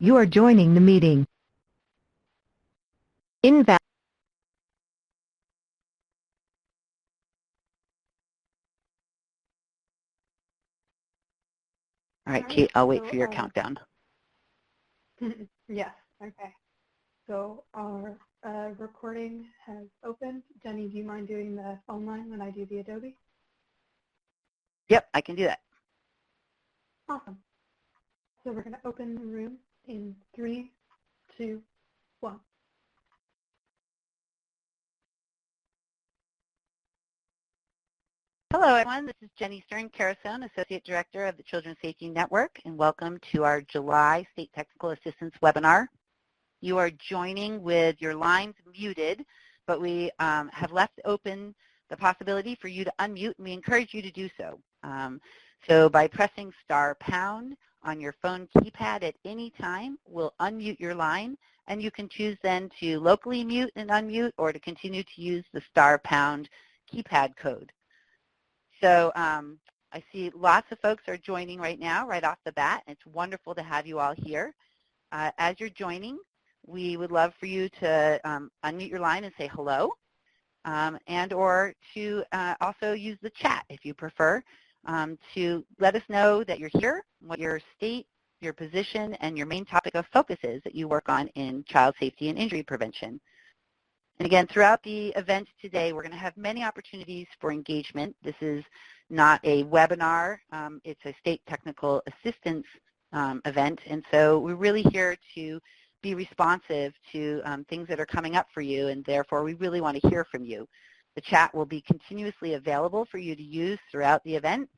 You are joining the meeting. Invalid. All right, Kate, I'll wait for your countdown. Yes, okay. So our recording has opened. Jenny, do you mind doing the phone line when I do the Adobe? Yep, I can do that. Awesome. So we're going to open the room in 3, 2, 1. Hello, everyone. This is Jenny Stern-Carasone, Associate Director of the Children's Safety Network, and welcome to our July State Technical Assistance webinar. You are joining with your lines muted, but we have left open the possibility for you to unmute, and we encourage you to do so. So by pressing *# on your phone keypad at any time, we'll unmute your line, and you can choose then to locally mute and unmute or to continue to use the *# keypad code. So I see lots of folks are joining right now, right off the bat. It's wonderful to have you all here. As you're joining, we would love for you to unmute your line and say hello, and or to also use the chat if you prefer to let us know that you're here, what your state, your position, and your main topic of focus is that you work on in child safety and injury prevention. And again, throughout the event today, we're going to have many opportunities for engagement. This is not a webinar. It's a state technical assistance event. And so we're really here to be responsive to things that are coming up for you, and therefore we really want to hear from you. The chat will be continuously available for you to use throughout the event.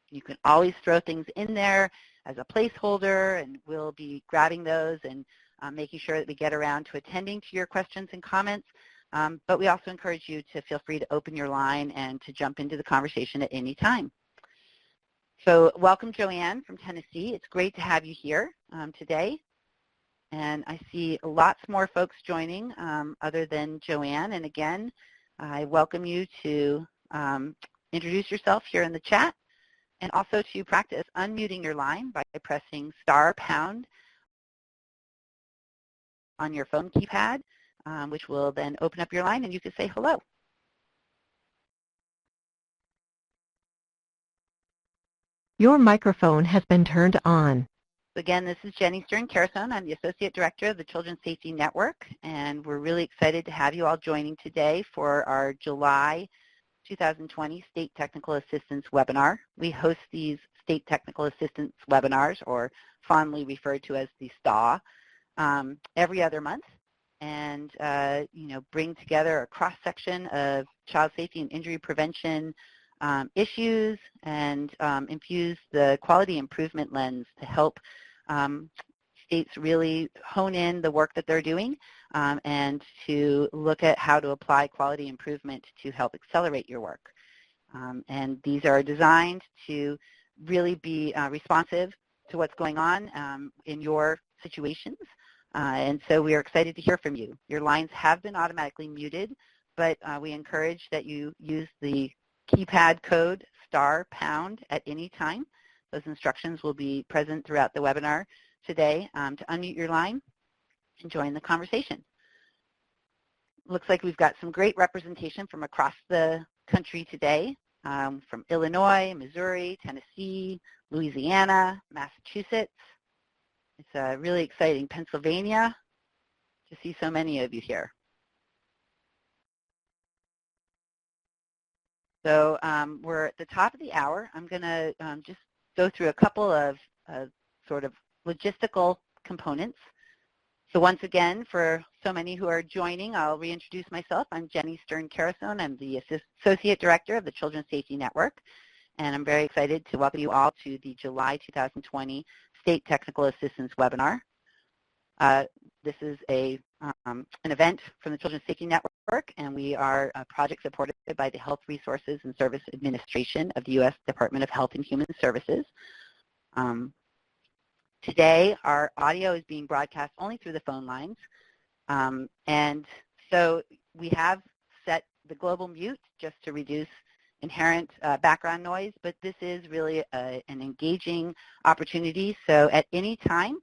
You can always throw things in there as a placeholder, and we'll be grabbing those and making sure that we get around to attending to your questions and comments. But we also encourage you to feel free to open your line and to jump into the conversation at any time. So welcome, Joanne from Tennessee. It's great to have you here today. And I see lots more folks joining other than Joanne. And again, I welcome you to introduce yourself here in the chat, and also to practice unmuting your line by pressing *# on your phone keypad, which will then open up your line and you can say hello. Your microphone has been turned on. Again, this is Jenny Stern-Carasone. I'm the Associate Director of the Children's Safety Network, and we're really excited to have you all joining today for our July 2020 State Technical Assistance webinar. We host these State Technical Assistance webinars, or fondly referred to as the STAW, every other month, and bring together a cross-section of child safety and injury prevention issues, and infuse the quality improvement lens to help states really hone in the work that they're doing, and to look at how to apply quality improvement to help accelerate your work. And these are designed to really be responsive to what's going on in your situations. And so we are excited to hear from you. Your lines have been automatically muted, but we encourage that you use the keypad code *# at any time. Those instructions will be present throughout the webinar today to unmute your line and join the conversation. Looks like we've got some great representation from across the country today, from Illinois, Missouri, Tennessee, Louisiana, Massachusetts. It's really exciting. Pennsylvania, to see so many of you here. So we're at the top of the hour. I'm going to just go through a couple of sort of logistical components. So once again, for so many who are joining, I'll reintroduce myself. I'm Jenny Stern-Carasone. I'm the Associate Director of the Children's Safety Network, and I'm very excited to welcome you all to the July 2020 State Technical Assistance webinar. This is an event from the Children's Safety Network, and we are a project supported by the Health Resources and Service Administration of the U.S. Department of Health and Human Services. Today, our audio is being broadcast only through the phone lines, and so we have set the global mute just to reduce inherent background noise, but this is really an engaging opportunity. So at any time,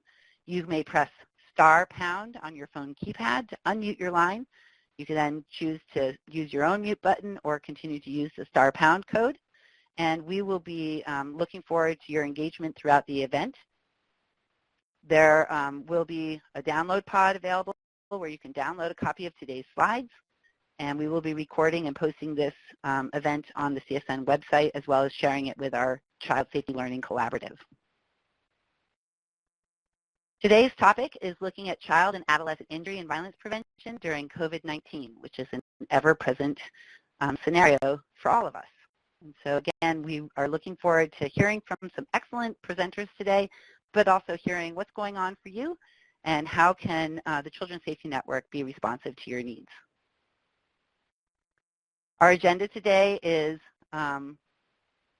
You may press *# on your phone keypad to unmute your line. You can then choose to use your own mute button or continue to use the *# code. And we will be looking forward to your engagement throughout the event. There will be a download pod available where you can download a copy of today's slides. And we will be recording and posting this event on the CSN website, as well as sharing it with our Child Safety Learning Collaborative. Today's topic is looking at child and adolescent injury and violence prevention during COVID-19, which is an ever-present scenario for all of us. And so again, we are looking forward to hearing from some excellent presenters today, but also hearing what's going on for you and how can the Children's Safety Network be responsive to your needs. Our agenda today is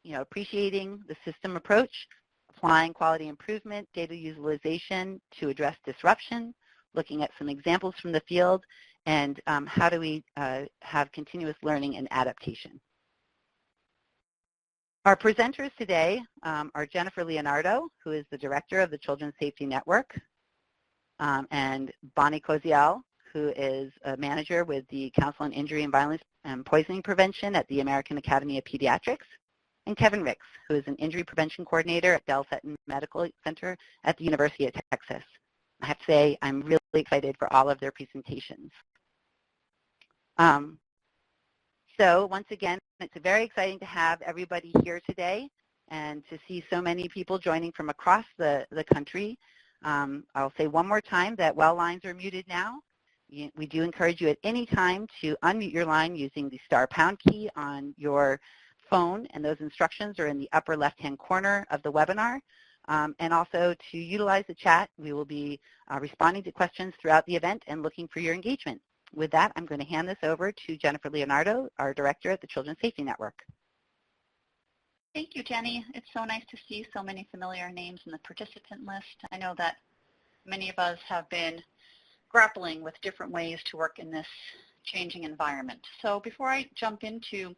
appreciating the system approach, applying quality improvement, data utilization to address disruption, looking at some examples from the field, and how do we have continuous learning and adaptation. Our presenters today are Jennifer Leonardo, who is the director of the Children's Safety Network, and Bonnie Kozial, who is a manager with the Council on Injury and Violence and Poisoning Prevention at the American Academy of Pediatrics, and Kevin Ricks, who is an injury prevention coordinator at Dell Seton Medical Center at the University of Texas. I have to say, I'm really excited for all of their presentations. So once again, it's very exciting to have everybody here today and to see so many people joining from across the country. I'll say one more time that while lines are muted now, we do encourage you at any time to unmute your line using the *# key on your phone, and those instructions are in the upper left-hand corner of the webinar. And also to utilize the chat. We will be responding to questions throughout the event and looking for your engagement. With that, I'm going to hand this over to Jennifer Leonardo, our director at the Children's Safety Network. Thank you, Jenny. It's so nice to see so many familiar names in the participant list. I know that many of us have been grappling with different ways to work in this changing environment. So before I jump into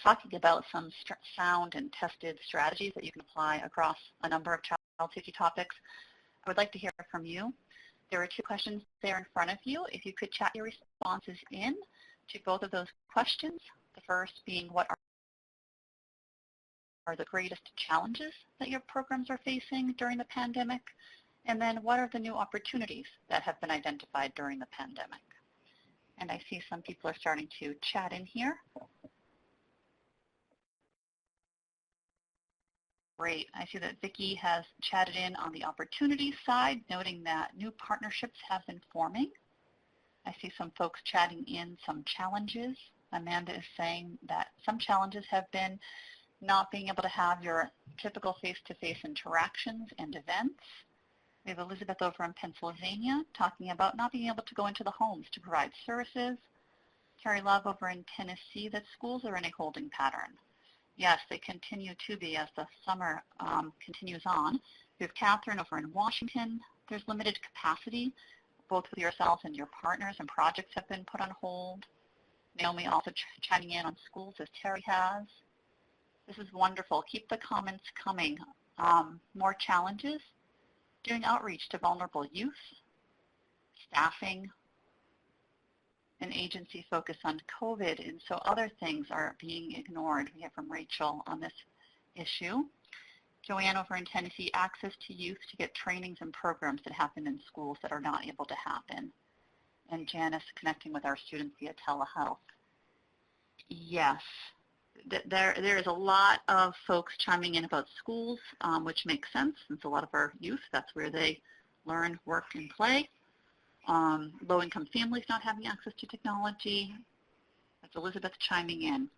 talking about some sound and tested strategies that you can apply across a number of child safety topics, I would like to hear from you. There are 2 questions there in front of you. If you could chat your responses in to both of those questions, the first being what are the greatest challenges that your programs are facing during the pandemic, and then what are the new opportunities that have been identified during the pandemic. And I see some people are starting to chat in here. Great. I see that Vicki has chatted in on the opportunities side, noting that new partnerships have been forming. I see some folks chatting in some challenges. Amanda is saying that some challenges have been not being able to have your typical face-to-face interactions and events. We have Elizabeth over in Pennsylvania talking about not being able to go into the homes to provide services. Terry Love over in Tennessee, that schools are in a holding pattern. Yes, they continue to be as the summer continues on. We have Catherine over in Washington. There's limited capacity, both with yourselves and your partners, and projects have been put on hold. Naomi also chiming in on schools, as Terry has. This is wonderful. Keep the comments coming. More challenges, doing outreach to vulnerable youth, staffing, an agency focus on COVID, and so other things are being ignored. We have from Rachel on this issue. Joanne over in Tennessee, access to youth to get trainings and programs that happen in schools that are not able to happen. And Janice connecting with our students via telehealth. Yes, there is a lot of folks chiming in about schools, which makes sense since a lot of our youth, that's where they learn, work, and play. Low-income families not having access to technology. That's Elizabeth chiming in.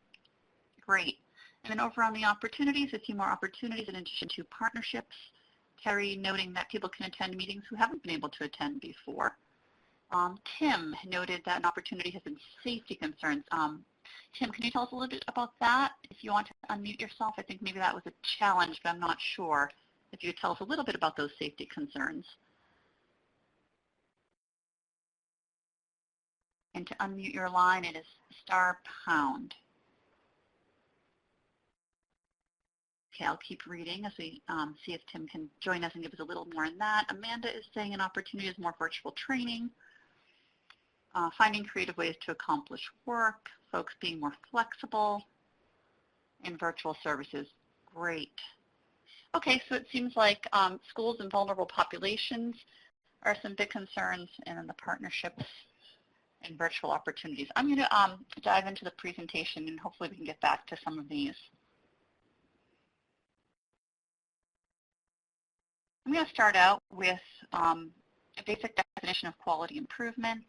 Great. And then over on the opportunities, a few more opportunities in addition to partnerships. Terry noting that people can attend meetings who haven't been able to attend before. Tim noted that an opportunity has been safety concerns. Tim, can you tell us a little bit about that? If you want to unmute yourself, I think maybe that was a challenge, but I'm not sure. If you could tell us a little bit about those safety concerns. And to unmute your line, it is *#. Okay, I'll keep reading as we see if Tim can join us and give us a little more on that. Amanda is saying an opportunity is more virtual training, finding creative ways to accomplish work, folks being more flexible in virtual services. Great. Okay, so it seems like schools and vulnerable populations are some big concerns, and then the partnerships and virtual opportunities. I'm going to dive into the presentation, and hopefully we can get back to some of these. I'm going to start out with a basic definition of quality improvement.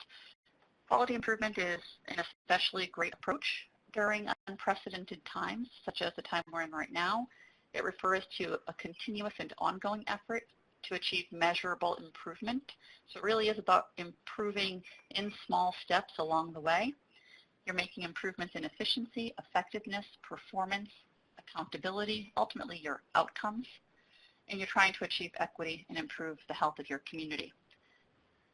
Quality improvement is an especially great approach during unprecedented times, such as the time we're in right now. It refers to a continuous and ongoing effort to achieve measurable improvement. So it really is about improving in small steps along the way. You're making improvements in efficiency, effectiveness, performance, accountability, ultimately your outcomes, and you're trying to achieve equity and improve the health of your community.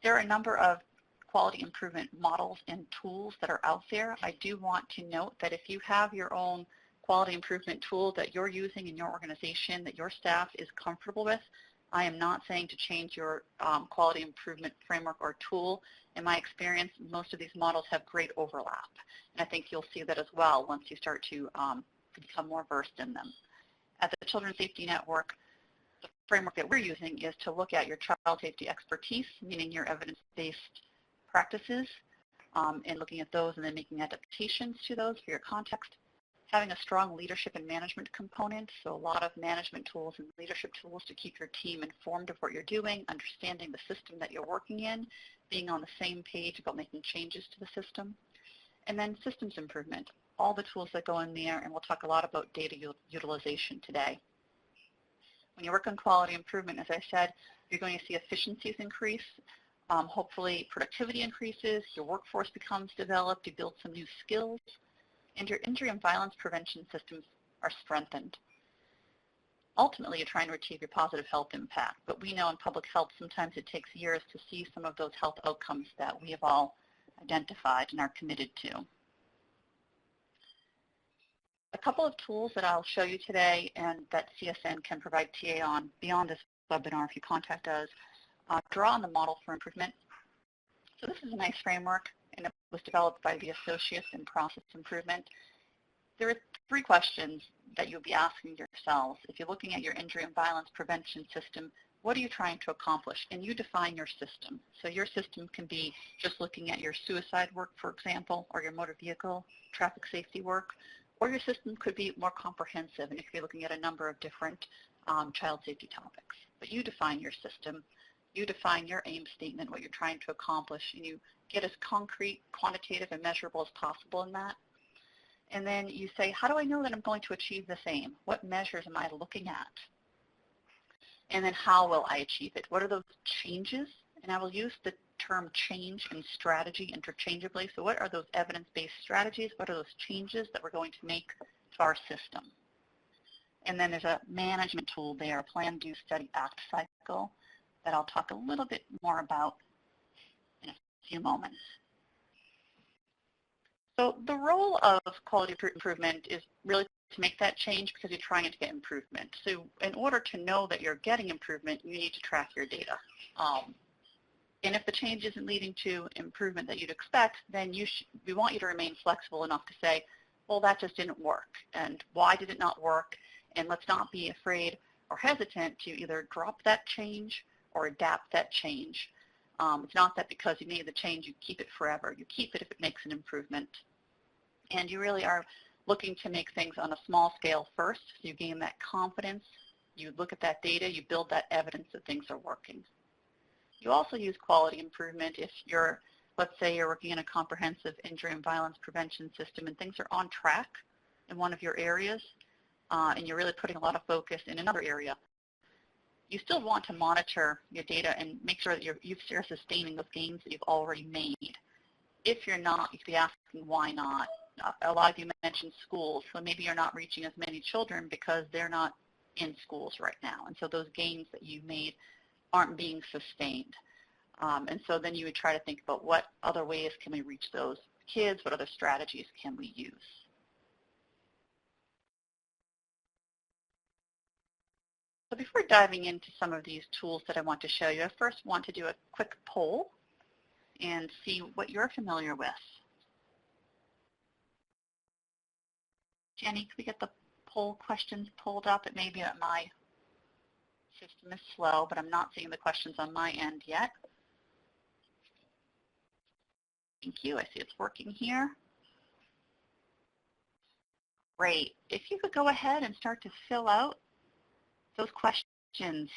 There are a number of quality improvement models and tools that are out there. I do want to note that if you have your own quality improvement tool that you're using in your organization that your staff is comfortable with, I am not saying to change your quality improvement framework or tool. In my experience, most of these models have great overlap, and I think you'll see that as well once you start to become more versed in them. At the Children's Safety Network, the framework that we're using is to look at your child safety expertise, meaning your evidence-based practices, and looking at those and then making adaptations to those for your context. Having a strong leadership and management component, so a lot of management tools and leadership tools to keep your team informed of what you're doing, understanding the system that you're working in, being on the same page about making changes to the system. And then systems improvement, all the tools that go in there, and we'll talk a lot about data utilization today. When you work on quality improvement, as I said, you're going to see efficiencies increase. Hopefully productivity increases, your workforce becomes developed, you build some new skills, and your injury and violence prevention systems are strengthened. Ultimately, you're trying to achieve your positive health impact, but we know in public health sometimes it takes years to see some of those health outcomes that we have all identified and are committed to. A couple of tools that I'll show you today and that CSN can provide TA on beyond this webinar if you contact us, draw on the model for improvement. So this is a nice framework, and it was developed by the associates in process improvement. There are 3 questions that you'll be asking yourselves. If you're looking at your injury and violence prevention system, what are you trying to accomplish? And you define your system. So your system can be just looking at your suicide work, for example, or your motor vehicle traffic safety work, or your system could be more comprehensive, and it could be looking at a number of different child safety topics. But you define your system. You define your aim statement, what you're trying to accomplish, and you get as concrete, quantitative, and measurable as possible in that. And then you say, how do I know that I'm going to achieve this aim? What measures am I looking at? And then how will I achieve it? What are those changes? And I will use the term change and strategy interchangeably. So what are those evidence-based strategies? What are those changes that we're going to make to our system? And then there's a management tool there, a plan, do, study, act cycle, that I'll talk a little bit more about in a few moments. So the role of quality improvement is really to make that change because you're trying to get improvement. So in order to know that you're getting improvement, you need to track your data. And if the change isn't leading to improvement that you'd expect, then we want you to remain flexible enough to say, well, that just didn't work. And why did it not work? And let's not be afraid or hesitant to either drop that change or adapt that change. It's not that because you made the change, you keep it forever. You keep it if it makes an improvement. And you really are looking to make things on a small scale first. So you gain that confidence. You look at that data. You build that evidence that things are working. You also use quality improvement if you're, let's say you're working in a comprehensive injury and violence prevention system and things are on track in one of your areas, and you're really putting a lot of focus in another area. You still want to monitor your data and make sure that you're sustaining those gains that you've already made. If you're not, you could be asking why not. A lot of you mentioned schools, so maybe you're not reaching as many children because they're not in schools right now, and so those gains that you made aren't being sustained. And so then you would try to think about what other ways can we reach those kids, what other strategies can we use. So before diving into some of these tools that I want to show you, I first want to do a quick poll and see what you're familiar with. Jenny, could we get the poll questions pulled up? It may be that my system is slow, but I'm not seeing the questions on my end yet. Thank you. I see it's working here. Great. If you could go ahead and start to fill out those questions,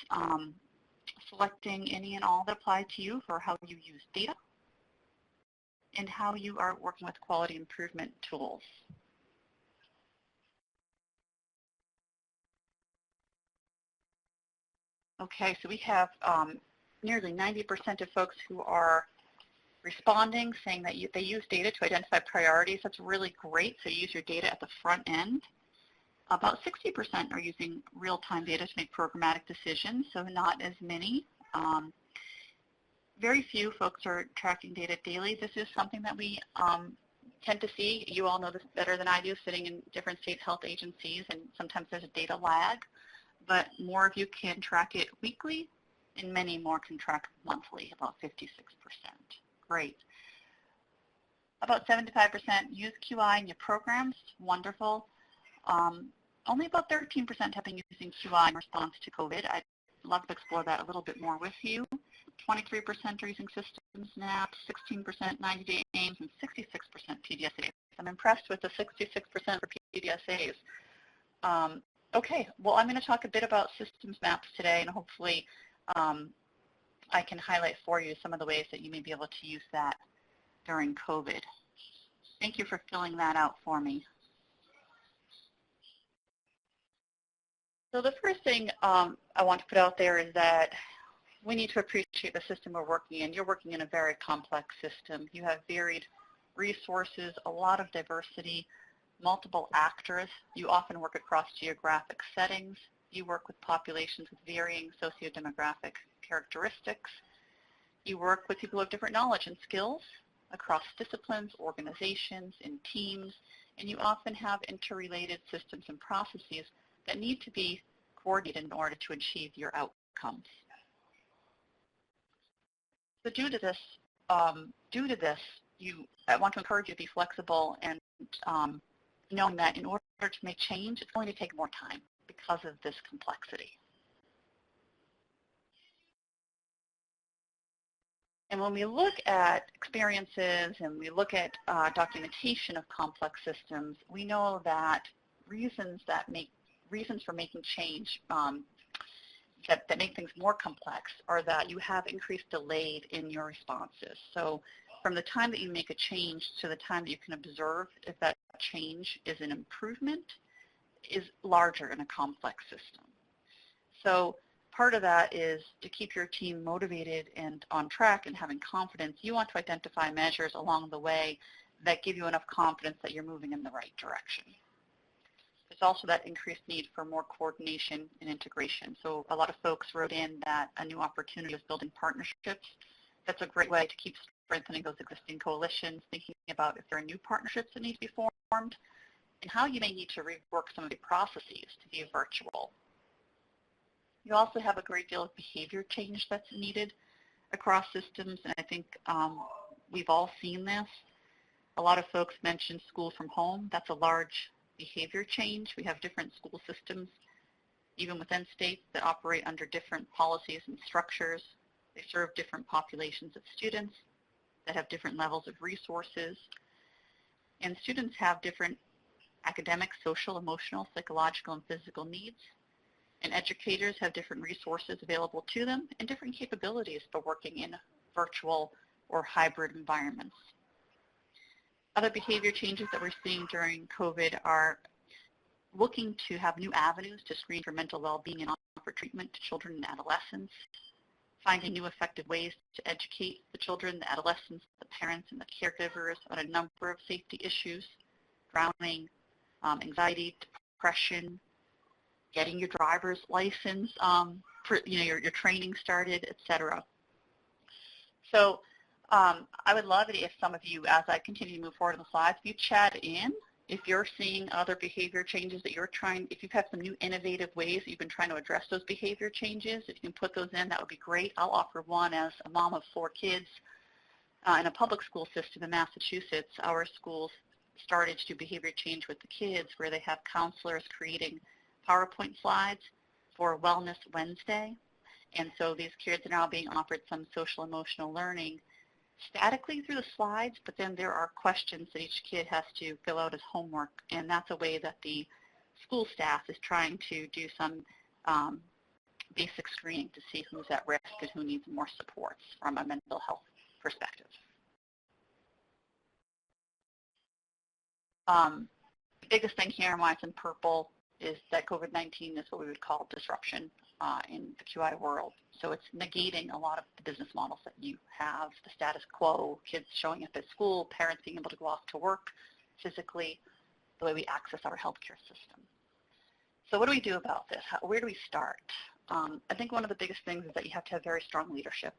selecting any and all that apply to you for how you use data and how you are working with quality improvement tools. Okay, so we have nearly 90% of folks who are responding, saying that they use data to identify priorities. That's really great. So you use your data at the front end. About 60% are using real-time data to make programmatic decisions, so not as many. Very few folks are tracking data daily. This is something that we tend to see. You all know this better than I do, sitting in different state health agencies, and sometimes there's a data lag. But more of you can track it weekly, and many more can track monthly, about 56%. Great. About 75% use QI in your programs. Wonderful. Only about 13% have been using QI in response to COVID. I'd love to explore that a little bit more with you. 23% are using systems maps, 16% 90-day aims, and 66% PDSAs. I'm impressed with the 66% for PDSAs. Okay, well, I'm going to talk a bit about systems maps today, and hopefully I can highlight for you some of the ways that you may be able to use that during COVID. Thank you for filling that out for me. So the first thing I want to put out there is that we need to appreciate the system we're working in. You're working in a very complex system. You have varied resources, a lot of diversity, multiple actors. You often work across geographic settings. You work with populations with varying socio-demographic characteristics. You work with people of different knowledge and skills across disciplines, organizations, and teams, and you often have interrelated systems and processes that need to be coordinated in order to achieve your outcomes. So due to this, I want to encourage you to be flexible and knowing that in order to make change, it's going to take more time because of this complexity. And when we look at experiences and we look at documentation of complex systems, we know that reasons for making change that make things more complex are that you have increased delay in your responses. So from the time that you make a change to the time that you can observe if that change is an improvement is larger in a complex system. So part of that is to keep your team motivated and on track and having confidence. You want to identify measures along the way that give you enough confidence that you're moving in the right direction. There's also that increased need for more coordination and integration. So a lot of folks wrote in that a new opportunity is building partnerships. That's a great way to keep strengthening those existing coalitions, thinking about if there are new partnerships that need to be formed, and how you may need to rework some of the processes to be virtual. You also have a great deal of behavior change that's needed across systems, and I think we've all seen this. A lot of folks mentioned school from home. That's a large behavior change. We have different school systems, even within states, that operate under different policies and structures. They serve different populations of students that have different levels of resources. And students have different academic, social, emotional, psychological, and physical needs. And educators have different resources available to them and different capabilities for working in virtual or hybrid environments. Other behavior changes that we're seeing during COVID are looking to have new avenues to screen for mental well-being and offer treatment to children and adolescents, finding new effective ways to educate the children, the adolescents, the parents, and the caregivers on a number of safety issues, drowning, anxiety, depression, getting your driver's license, your training started, etc. So I would love it if some of you, as I continue to move forward in the slides, if you chat in If you're seeing other behavior changes that you're trying, if you've had some new innovative ways that you've been trying to address those behavior changes, if you can put those in, that would be great. I'll offer one as a mom of 4 kids in a public school system in Massachusetts. Our schools started to do behavior change with the kids where they have counselors creating PowerPoint slides for Wellness Wednesday. And so these kids are now being offered some social emotional learning statically through the slides, but then there are questions that each kid has to fill out as homework, and that's a way that the school staff is trying to do some basic screening to see who's at risk and who needs more supports from a mental health perspective. The biggest thing here and why it's in purple is that COVID-19 is what we would call disruption in the QI world. So it's negating a lot of the business models that you have, the status quo, kids showing up at school, parents being able to go off to work physically, the way we access our healthcare system. So what do we do about this? Where do we start? I think one of the biggest things is that you have to have very strong leadership.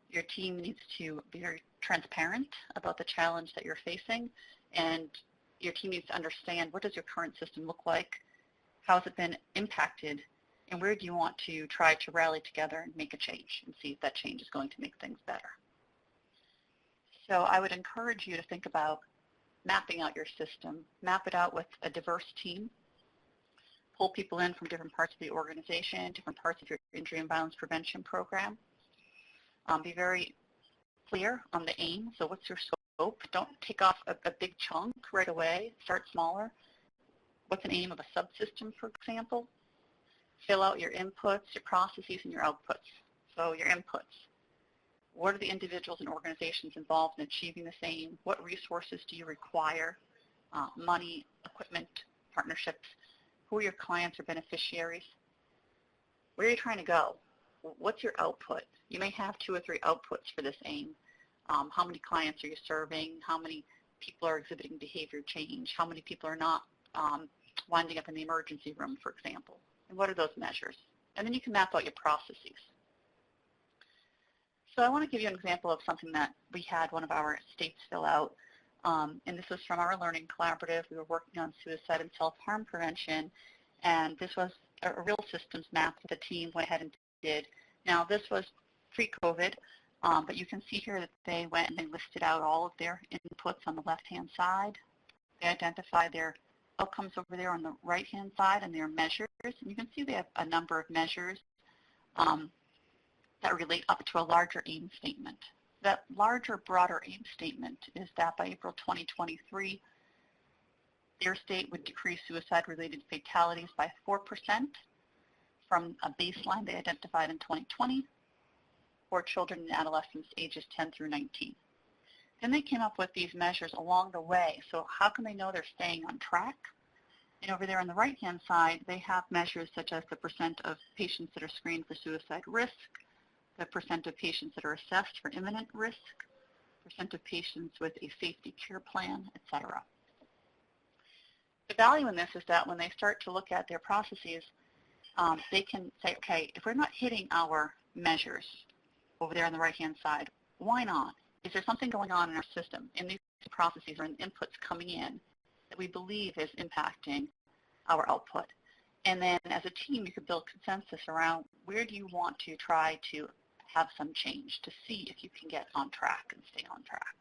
Your team needs to be very transparent about the challenge that you're facing, and your team needs to understand, what does your current system look like? How has it been impacted? And where do you want to try to rally together and make a change and see if that change is going to make things better? So I would encourage you to think about mapping out your system, map it out with a diverse team, pull people in from different parts of the organization, different parts of your injury and violence prevention program. Be very clear on the aim. So what's your scope? Don't take off a big chunk right away. Start smaller. What's an aim of a subsystem, for example? Fill out your inputs, your processes, and your outputs. So your inputs. What are the individuals and organizations involved in achieving the same? What resources do you require? Money, equipment, partnerships. Who are your clients or beneficiaries? Where are you trying to go? What's your output? You may have 2 or 3 outputs for this aim. How many clients are you serving? How many people are exhibiting behavior change? How many people are not winding up in the emergency room, for example? And what are those measures? And then you can map out your processes. So I want to give you an example of something that we had one of our states fill out. And this was from our learning collaborative. We were working on suicide and self-harm prevention. And this was a real systems map that the team went ahead and did. Now, this was pre-COVID, but you can see here that they went and they listed out all of their inputs on the left-hand side. They identified their outcomes over there on the right-hand side and their measures. And you can see they have a number of measures that relate up to a larger aim statement. That larger, broader aim statement is that by April 2023, their state would decrease suicide-related fatalities by 4% from a baseline they identified in 2020 for children and adolescents ages 10 through 19. Then they came up with these measures along the way. So how can they know they're staying on track? And over there on the right-hand side, they have measures such as the percent of patients that are screened for suicide risk, the percent of patients that are assessed for imminent risk, percent of patients with a safety care plan, etc. The value in this is that when they start to look at their processes, they can say, okay, if we're not hitting our measures over there on the right-hand side, why not? Is there something going on in our system, in these processes or in inputs coming in that we believe is impacting our output? And then as a team, you could build consensus around where do you want to try to have some change to see if you can get on track and stay on track.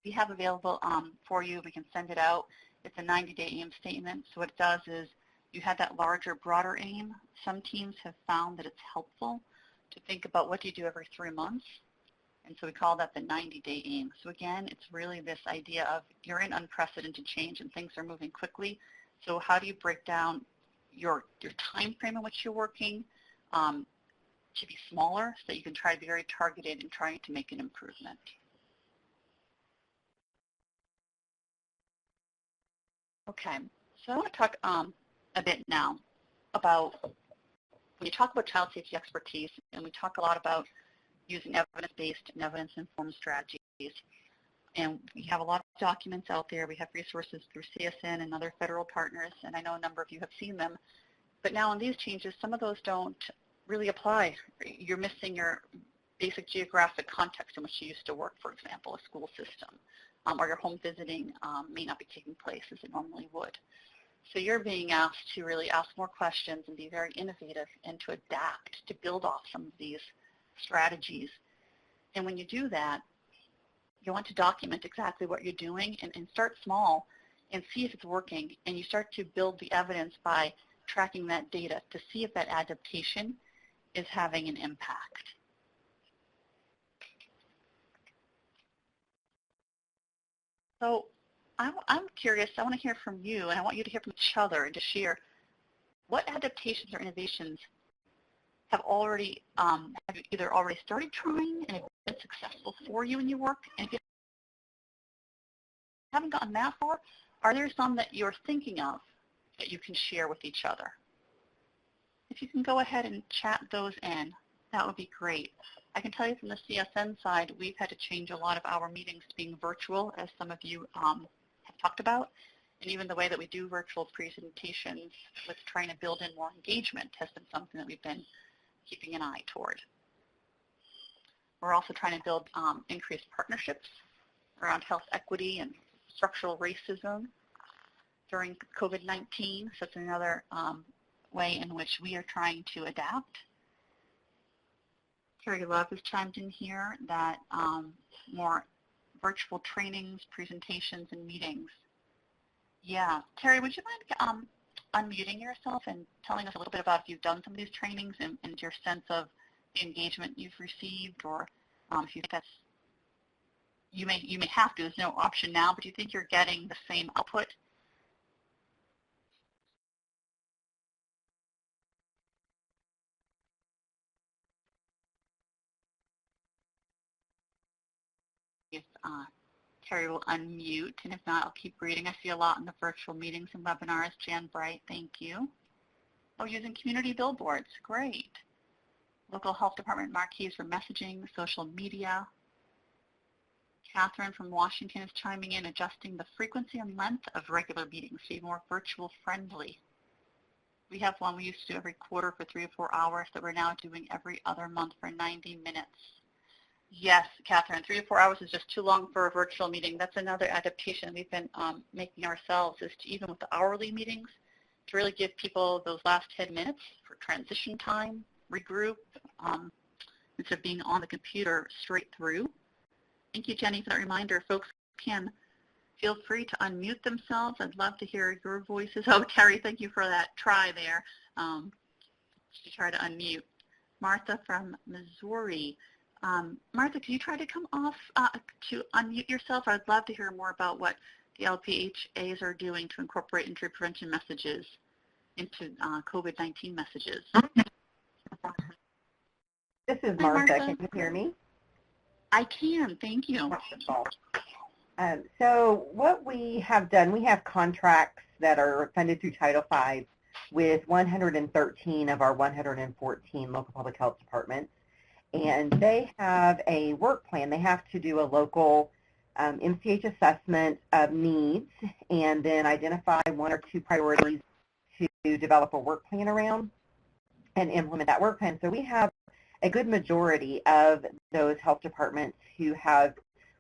We have available for you, we can send it out. It's a 90-day aim statement. So what it does is you had that larger, broader aim. Some teams have found that it's helpful to think about what do you do every 3 months. And so we call that the 90-day aim. So again, it's really this idea of you're in unprecedented change and things are moving quickly. So how do you break down your time frame in which you're working to be smaller so that you can try to be very targeted in trying to make an improvement? Okay, so I want to talk a bit now about when you talk about child safety expertise, and we talk a lot about using evidence-based and evidence-informed strategies. And we have a lot of documents out there. We have resources through CSN and other federal partners, and I know a number of you have seen them. But now in these changes, some of those don't really apply. You're missing your basic geographic context in which you used to work, for example, a school system, or your home visiting may not be taking place as it normally would. So you're being asked to really ask more questions and be very innovative and to adapt, to build off some of these strategies. And when you do that, you want to document exactly what you're doing and start small and see if it's working. And you start to build the evidence by tracking that data to see if that adaptation is having an impact. So I'm curious, I want to hear from you, and I want you to hear from each other and to share what adaptations or innovations have already, have you either already started trying and have been successful for you in your work? And if you haven't gotten that far, are there some that you're thinking of that you can share with each other? If you can go ahead and chat those in, that would be great. I can tell you from the CSN side, we've had to change a lot of our meetings to being virtual, as some of you have talked about. And even the way that we do virtual presentations with trying to build in more engagement has been something that we've been keeping an eye toward. We're also trying to build increased partnerships around health equity and structural racism during COVID-19. So it's another way in which we are trying to adapt. Terry Love has chimed in here that more virtual trainings, presentations, and meetings. Yeah. Terry, would you mind unmuting yourself and telling us a little bit about if you've done some of these trainings and your sense of the engagement you've received, or if you think that's, you may have to, there's no option now, but do you think you're getting the same output? If Terry will unmute, and if not, I'll keep reading. I see a lot in the virtual meetings and webinars. Jan Bright, thank you. Oh, using community billboards, great. Local health department marquees for messaging, social media. Catherine from Washington is chiming in, adjusting the frequency and length of regular meetings to be more virtual friendly. We have one we used to do every quarter for 3 or 4 hours that we're now doing every other month for 90 minutes. Yes, Catherine, 3 to 4 hours is just too long for a virtual meeting. That's another adaptation we've been making ourselves, is to, even with the hourly meetings, to really give people those last 10 minutes for transition time, regroup, instead of being on the computer straight through. Thank you, Jenny, for that reminder. Folks can feel free to unmute themselves. I'd love to hear your voices. Oh, Terry, thank you for that try there to try to unmute. Martha from Missouri. Martha, can you try to come off to unmute yourself? I'd love to hear more about what the LPHAs are doing to incorporate injury prevention messages into COVID-19 messages. This is Martha. Can you hear me? I can. Thank you. Wonderful. So what we have done, we have contracts that are funded through Title V with 113 of our 114 local public health departments. And they have a work plan. They have to do a local MCH assessment of needs and then identify 1 or 2 priorities to develop a work plan around and implement that work plan. So we have a good majority of those health departments who have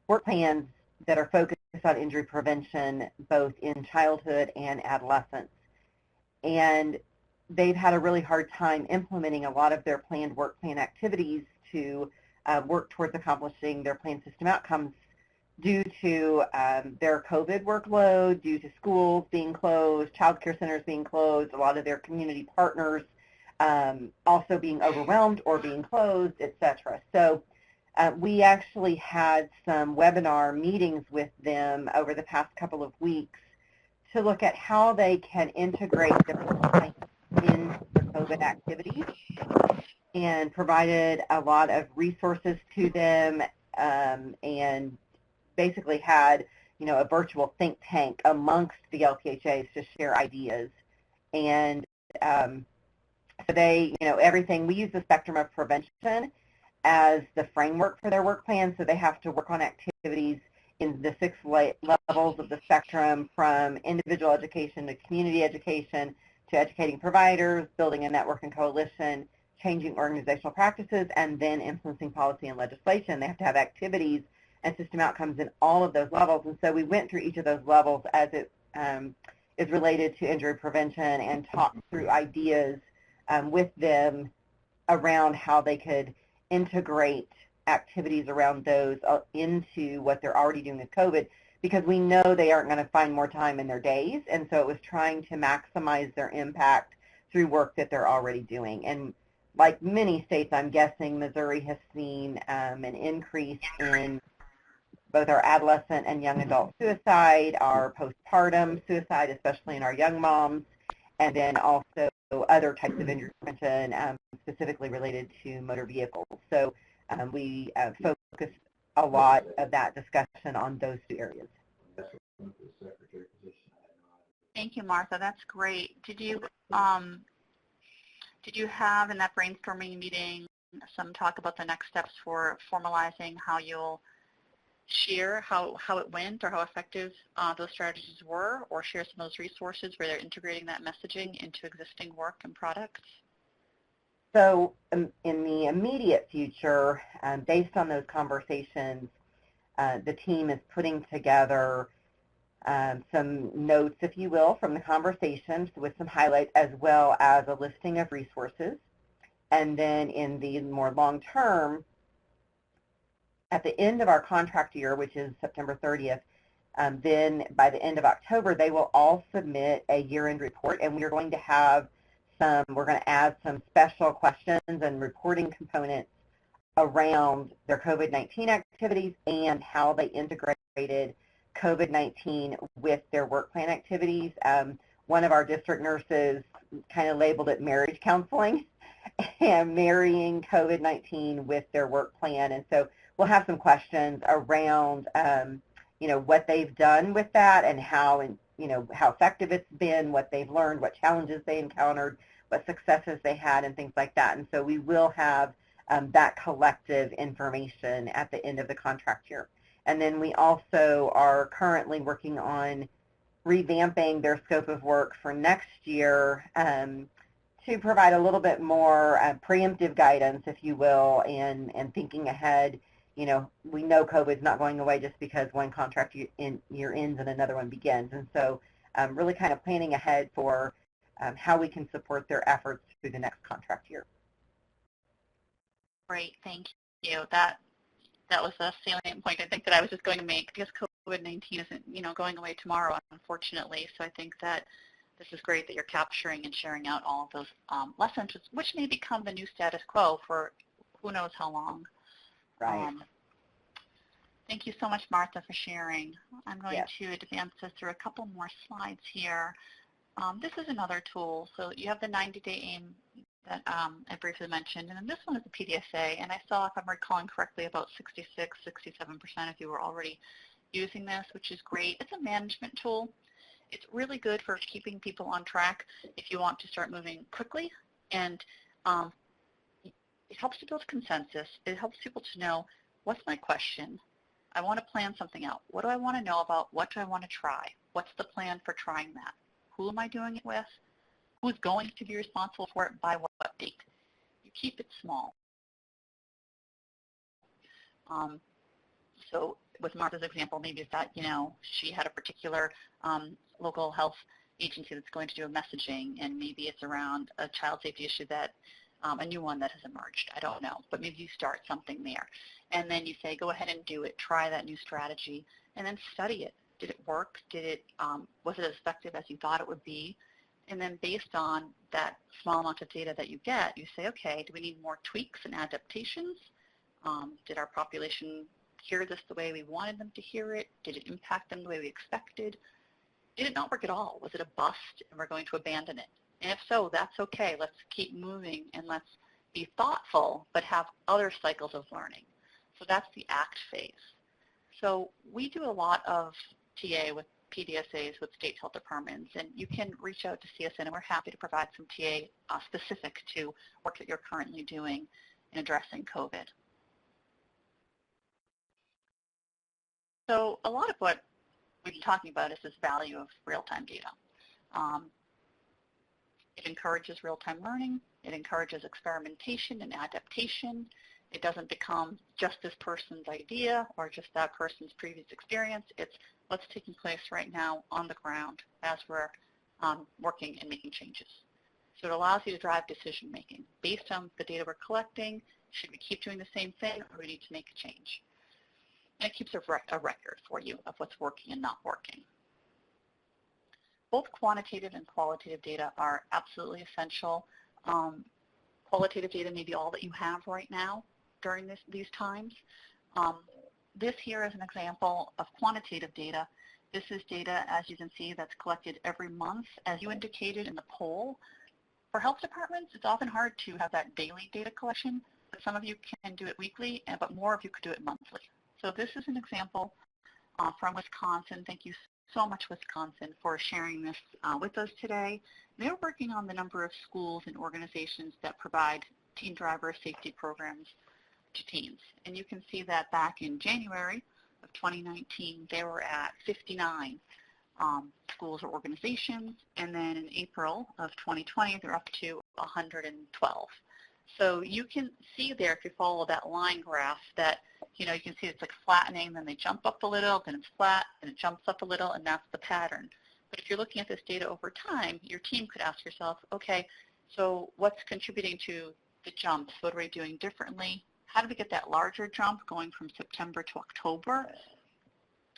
work plans that are focused on injury prevention both in childhood and adolescence. And they've had a really hard time implementing a lot of their planned work plan activities to work towards accomplishing their planned system outcomes due to their COVID workload, due to schools being closed, child care centers being closed, a lot of their community partners also being overwhelmed or being closed, etc. So we actually had some webinar meetings with them over the past couple of weeks to look at how they can integrate their work plan in their COVID activities, and provided a lot of resources to them, and basically had, you know, a virtual think tank amongst the LPHAs to share ideas. And so they, you know, everything, we use the spectrum of prevention as the framework for their work plan, so they have to work on activities in the 6 levels of the spectrum, from individual education to community education to educating providers, building a network and coalition, changing organizational practices, and then influencing policy and legislation. They have to have activities and system outcomes in all of those levels. And so we went through each of those levels as it is related to injury prevention and talked through ideas with them around how they could integrate activities around those into what they're already doing with COVID, because we know they aren't going to find more time in their days. And so it was trying to maximize their impact through work that they're already doing. And like many states, I'm guessing Missouri has seen an increase in both our adolescent and young adult suicide, our postpartum suicide, especially in our young moms, and then also other types of injury prevention specifically related to motor vehicles. So we focus a lot of that discussion on those two areas. Thank you, Martha. That's great. Did you have in that brainstorming meeting some talk about the next steps for formalizing how you'll share how it went or how effective those strategies were, or share some of those resources where they're integrating that messaging into existing work and products? So in the immediate future, based on those conversations, the team is putting together some notes, if you will, from the conversations with some highlights, as well as a listing of resources. And then in the more long term, at the end of our contract year, which is September 30th, then by the end of October, they will all submit a year-end report, and we're going to add some special questions and reporting components around their COVID-19 activities and how they integrated COVID-19 with their work plan activities. One of our district nurses kind of labeled it marriage counseling and marrying COVID-19 with their work plan. And so we'll have some questions around, what they've done with that and how effective it's been, what they've learned, what challenges they encountered, what successes they had, and things like that. And so we will have that collective information at the end of the contract year. And then we also are currently working on revamping their scope of work for next year to provide a little bit more preemptive guidance, if you will, and thinking ahead. We know COVID's not going away just because one contract year ends and another one begins. And so really kind of planning ahead for how we can support their efforts through the next contract year. Great, thank you. That was a salient point I think that I was just going to make, because COVID-19 isn't going away tomorrow, unfortunately. So I think that this is great that you're capturing and sharing out all of those lessons, which may become the new status quo for who knows how long. Right. Thank you so much, Martha, for sharing. I'm going to advance us through a couple more slides here. This is another tool. So you have the 90-day aim that I briefly mentioned, and then this one is the PDSA. And I saw, if I'm recalling correctly, about 66, 67% of you were already using this, which is great. It's a management tool. It's really good for keeping people on track if you want to start moving quickly, and it helps to build consensus. It helps people to know, what's my question? I want to plan something out. What do I want to know about? What do I want to try? What's the plan for trying that? Who am I doing it with? Who's going to be responsible for it by what date? You keep it small. So with Martha's example, maybe it's that, she had a particular local health agency that's going to do a messaging, and maybe it's around a child safety issue that a new one that has emerged. I don't know, but maybe you start something there. And then you say, go ahead and do it, try that new strategy, and then study it. Did it work? Was it as effective as you thought it would be? And then based on that small amount of data that you get, you say, okay, do we need more tweaks and adaptations? Did our population hear this the way we wanted them to hear it? Did it impact them the way we expected? Did it not work at all? Was it a bust and we're going to abandon it? And if so, that's okay. Let's keep moving and let's be thoughtful, but have other cycles of learning. So that's the ACT phase. So we do a lot of TA with PDSAs with state health departments, and you can reach out to CSN, and we're happy to provide some TA specific to work that you're currently doing in addressing COVID. So a lot of what we've been talking about is this value of real-time data. It encourages real-time learning. It encourages experimentation and adaptation. It doesn't become just this person's idea or just that person's previous experience. It's what's taking place right now on the ground as we're working and making changes. So it allows you to drive decision-making based on the data we're collecting. Should we keep doing the same thing, or we need to make a change? And it keeps a record for you of what's working and not working. Both quantitative and qualitative data are absolutely essential. Qualitative data may be all that you have right now during these times. This here is an example of quantitative data. This is data, as you can see, that's collected every month. As you indicated in the poll, for health departments, it's often hard to have that daily data collection, but some of you can do it weekly, but more of you could do it monthly. So this is an example from Wisconsin. Thank you so much, Wisconsin, for sharing this with us today. They're working on the number of schools and organizations that provide teen driver safety programs to teens. And you can see that back in January of 2019, they were at 59 schools or organizations, and then in April of 2020, they're up to 112. So you can see there, if you follow that line graph, that you can see it's like flattening, then they jump up a little, then it's flat, and it jumps up a little, and that's the pattern. But if you're looking at this data over time, your team could ask yourself, okay, so what's contributing to the jumps? What are we doing differently? How do we get that larger jump going from September to October?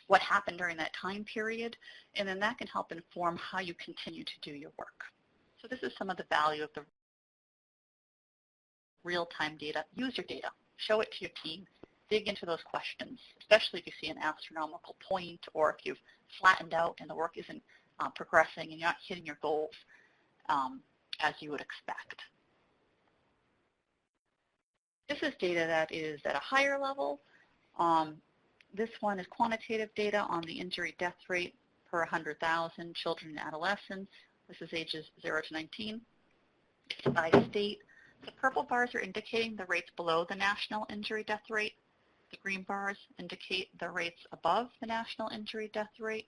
What happened during that time period? And then that can help inform how you continue to do your work. So this is some of the value of the real-time data. Use your data. Show it to your team. Dig into those questions, especially if you see an astronomical point or if you've flattened out and the work isn't progressing and you're not hitting your goals as you would expect. This is data that is at a higher level. This one is quantitative data on the injury death rate per 100,000 children and adolescents. This is ages 0 to 19. It's by state. The purple bars are indicating the rates below the national injury death rate. The green bars indicate the rates above the national injury death rate.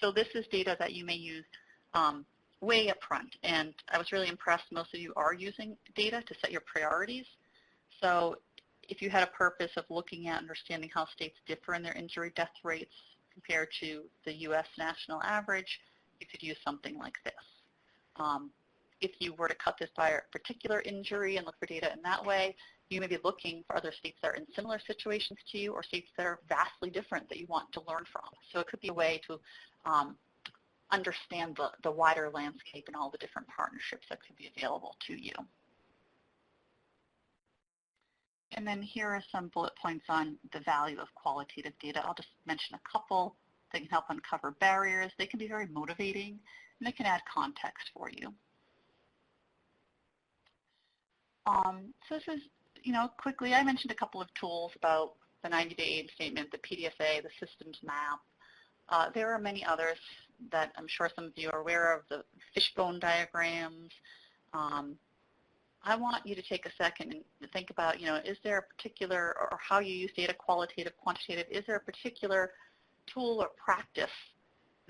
So this is data that you may use way up front. And I was really impressed most of you are using data to set your priorities. So if you had a purpose of looking at understanding how states differ in their injury death rates compared to the U.S. national average, you could use something like this. If you were to cut this by a particular injury and look for data in that way, you may be looking for other states that are in similar situations to you or states that are vastly different that you want to learn from. So it could be a way to understand the wider landscape and all the different partnerships that could be available to you. And then here are some bullet points on the value of qualitative data. I'll just mention a couple. They can help uncover barriers. They can be very motivating, and they can add context for you. So this is, quickly, I mentioned a couple of tools about the 90-day aim statement, the PDSA, the systems map. There are many others that I'm sure some of you are aware of, the fishbone diagrams. I want you to take a second and think about, is there a particular, or how you use data, qualitative, quantitative, is there a particular tool or practice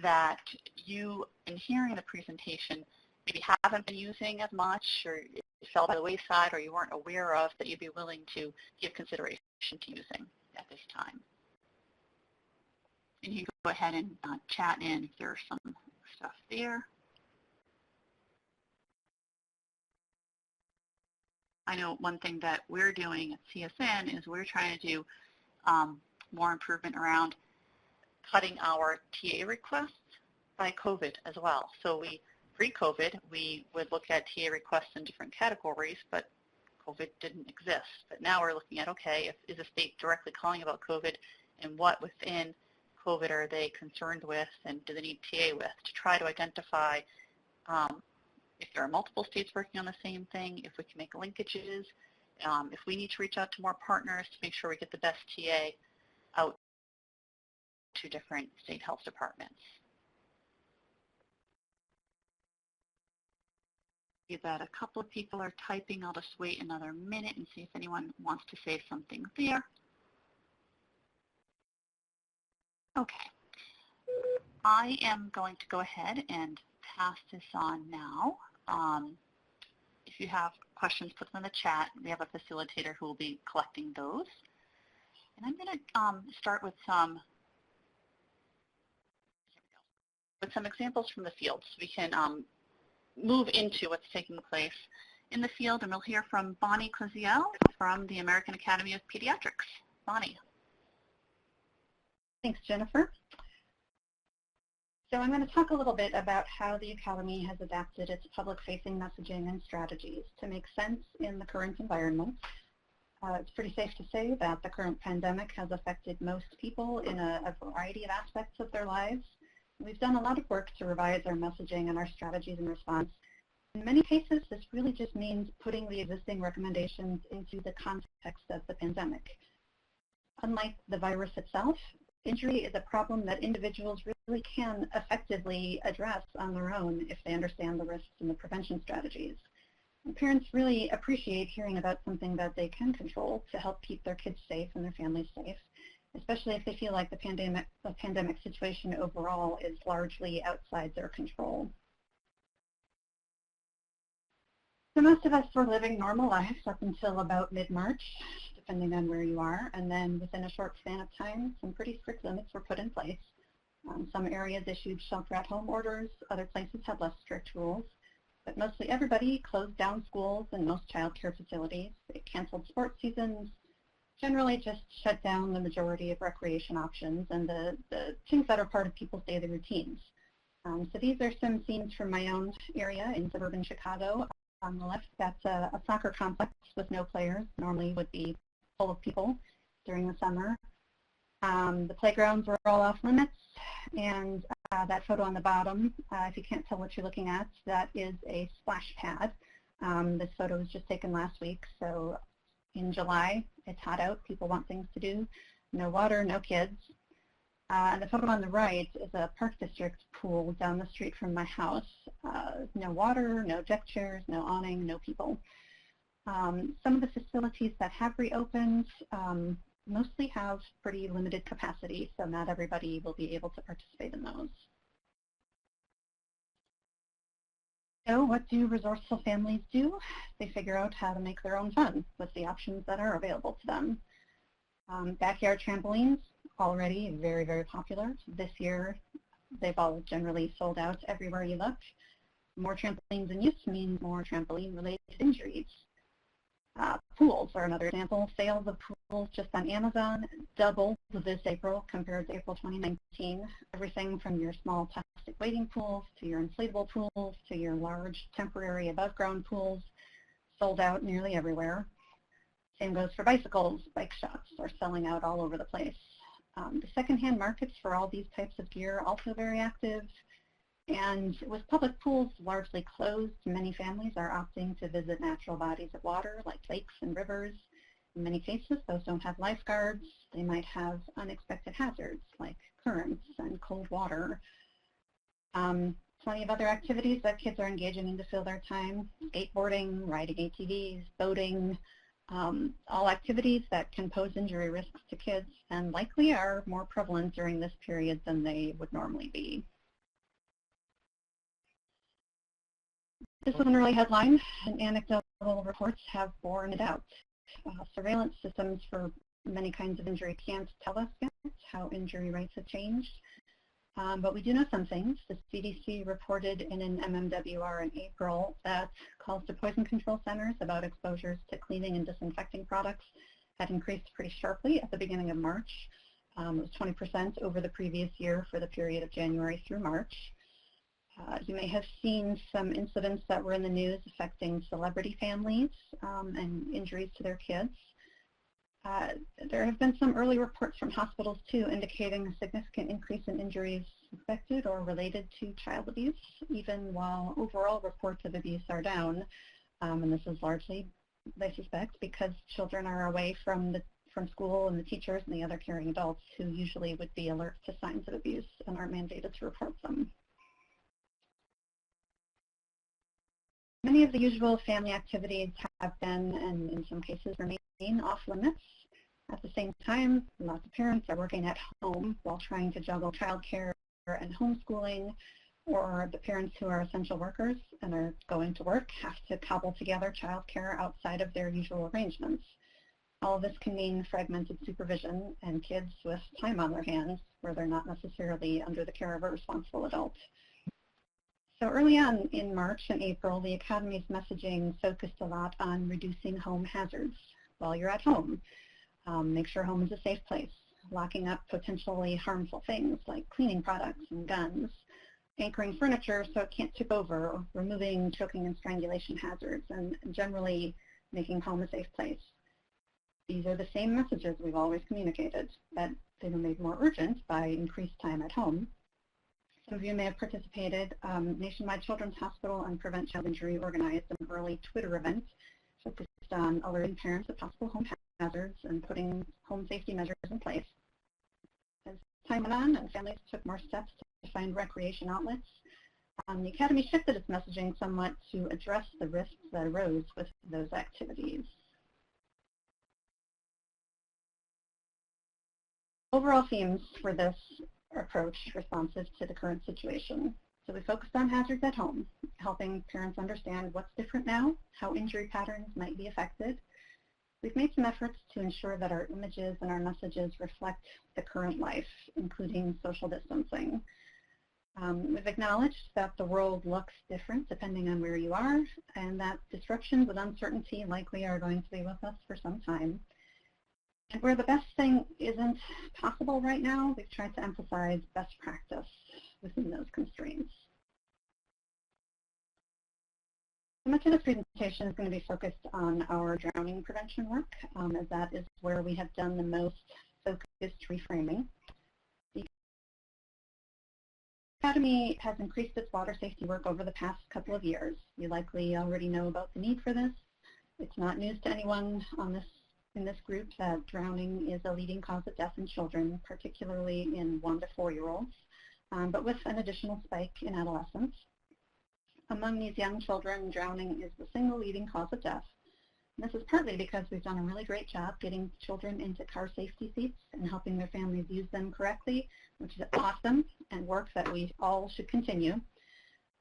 that you, in hearing the presentation, maybe haven't been using as much, or it fell by the wayside, or you weren't aware of, that you'd be willing to give consideration to using at this time? And you can go ahead and chat in if there's some stuff there. I know one thing that we're doing at CSN is we're trying to do more improvement around cutting our TA requests by COVID as well. So pre-COVID, we would look at TA requests in different categories, but COVID didn't exist. But now we're looking at, okay, is a state directly calling about COVID, and what within COVID are they concerned with, and do they need TA with, to try to identify if there are multiple states working on the same thing, if we can make linkages, if we need to reach out to more partners to make sure we get the best TA out to different state health departments. See that a couple of people are typing. I'll just wait another minute and see if anyone wants to say something there. Okay. I am going to go ahead and pass this on now. If you have questions, put them in the chat. We have a facilitator who will be collecting those. And I'm going to start with some examples from the field so we can move into what's taking place in the field, and we'll hear from Bonnie Kozial from the American Academy of Pediatrics. Bonnie. Thanks, Jennifer. So I'm going to talk a little bit about how the Academy has adapted its public-facing messaging and strategies to make sense in the current environment. It's pretty safe to say that the current pandemic has affected most people in a variety of aspects of their lives. We've done a lot of work to revise our messaging and our strategies in response. In many cases, this really just means putting the existing recommendations into the context of the pandemic. Unlike the virus itself, injury is a problem that individuals really can effectively address on their own if they understand the risks and the prevention strategies. And parents really appreciate hearing about something that they can control to help keep their kids safe and their families safe, especially if they feel like the pandemic situation overall is largely outside their control. So most of us were living normal lives up until about mid-March, depending on where you are, and then within a short span of time, some pretty strict limits were put in place. Some areas issued shelter-at-home orders, other places had less strict rules, but mostly everybody closed down schools and most child care facilities. They canceled sports seasons, generally just shut down the majority of recreation options and the things that are part of people's daily routines. So these are some scenes from my own area in suburban Chicago. On the left, that's a soccer complex with no players, normally would be full of people during the summer. The playgrounds were all off limits, and that photo on the bottom, if you can't tell what you're looking at, that is a splash pad. This photo was just taken last week, so in July, it's hot out, people want things to do, no water, no kids. And the photo on the right is a Park District pool down the street from my house. No water, no deck chairs, no awning, no people. Some of the facilities that have reopened mostly have pretty limited capacity, so not everybody will be able to participate in those. So what do resourceful families do? They figure out how to make their own fun with the options that are available to them. Backyard trampolines, already very, very popular. This year, they've all generally sold out everywhere you look. More trampolines in use means more trampoline-related injuries. Pools are another example. Sales of pools just on Amazon doubled this April compared to April 2019. Everything from your small plastic wading pools to your inflatable pools to your large temporary above-ground pools sold out nearly everywhere. Same goes for bicycles. Bike shops are selling out all over the place. The secondhand markets for all these types of gear are also very active. And with public pools largely closed, many families are opting to visit natural bodies of water like lakes and rivers. In many cases, those don't have lifeguards. They might have unexpected hazards like currents and cold water. Plenty of other activities that kids are engaging in to fill their time: skateboarding, riding ATVs, boating, all activities that can pose injury risks to kids and likely are more prevalent during this period than they would normally be. This is an early headline, and anecdotal reports have borne it out. Surveillance systems for many kinds of injury can't tell us yet how injury rates have changed, but we do know some things. The CDC reported in an MMWR in April that calls to poison control centers about exposures to cleaning and disinfecting products had increased pretty sharply at the beginning of March. It was 20% over the previous year for the period of January through March. You may have seen some incidents that were in the news affecting celebrity families and injuries to their kids. There have been some early reports from hospitals, too, indicating a significant increase in injuries suspected or related to child abuse, even while overall reports of abuse are down. And this is largely, they suspect, because children are away from school and the teachers and the other caring adults who usually would be alert to signs of abuse and are mandated to report them. Many of the usual family activities have been, and in some cases remain, off limits. At the same time, lots of parents are working at home while trying to juggle childcare and homeschooling. or the parents who are essential workers and are going to work have to cobble together childcare outside of their usual arrangements. All of this can mean fragmented supervision and kids with time on their hands where they're not necessarily under the care of a responsible adult. So early on in March and April, the Academy's messaging focused a lot on reducing home hazards while you're at home. Make sure home is a safe place, locking up potentially harmful things like cleaning products and guns, anchoring furniture so it can't tip over, removing choking and strangulation hazards, and generally making home a safe place. These are the same messages we've always communicated, but they were made more urgent by increased time at home. Some of you may have participated. Nationwide Children's Hospital and Prevent Child Injury organized an early Twitter event focused on alerting parents of possible home hazards and putting home safety measures in place. As time went on and families took more steps to find recreation outlets, the Academy shifted its messaging somewhat to address the risks that arose with those activities. Overall themes for this approach responsive to the current situation. So we focused on hazards at home, helping parents understand what's different now, how injury patterns might be affected. We've made some efforts to ensure that our images and our messages reflect the current life, including social distancing. We've acknowledged that the world looks different depending on where you are, and that disruptions and uncertainty likely are going to be with us for some time. And where the best thing isn't possible right now, we've tried to emphasize best practice within those constraints. So much of this presentation is going to be focused on our drowning prevention work, as that is where we have done the most focused reframing. The Academy has increased its water safety work over the past couple of years. You likely already know about the need for this. It's not news to anyone in this group that drowning is a leading cause of death in children, particularly in 1 to 4-year-olds, but with an additional spike in adolescents. Among these young children, drowning is the single leading cause of death. And this is partly because we've done a really great job getting children into car safety seats and helping their families use them correctly, which is awesome and work that we all should continue.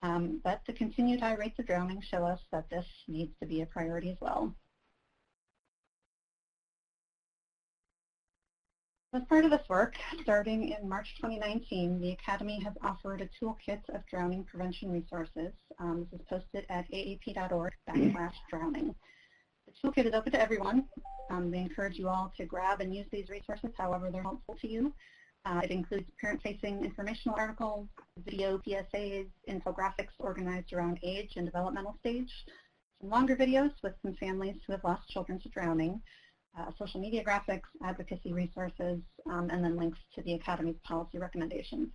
But the continued high rates of drowning show us that this needs to be a priority as well. As part of this work, starting in March 2019, the Academy has offered a toolkit of drowning prevention resources. This is posted at aap.org/drowning. The toolkit is open to everyone. We encourage you all to grab and use these resources however they're helpful to you. It includes parent-facing informational articles, video PSAs, infographics organized around age and developmental stage, some longer videos with some families who have lost children to drowning, social media graphics, advocacy resources, and then links to the Academy's policy recommendations.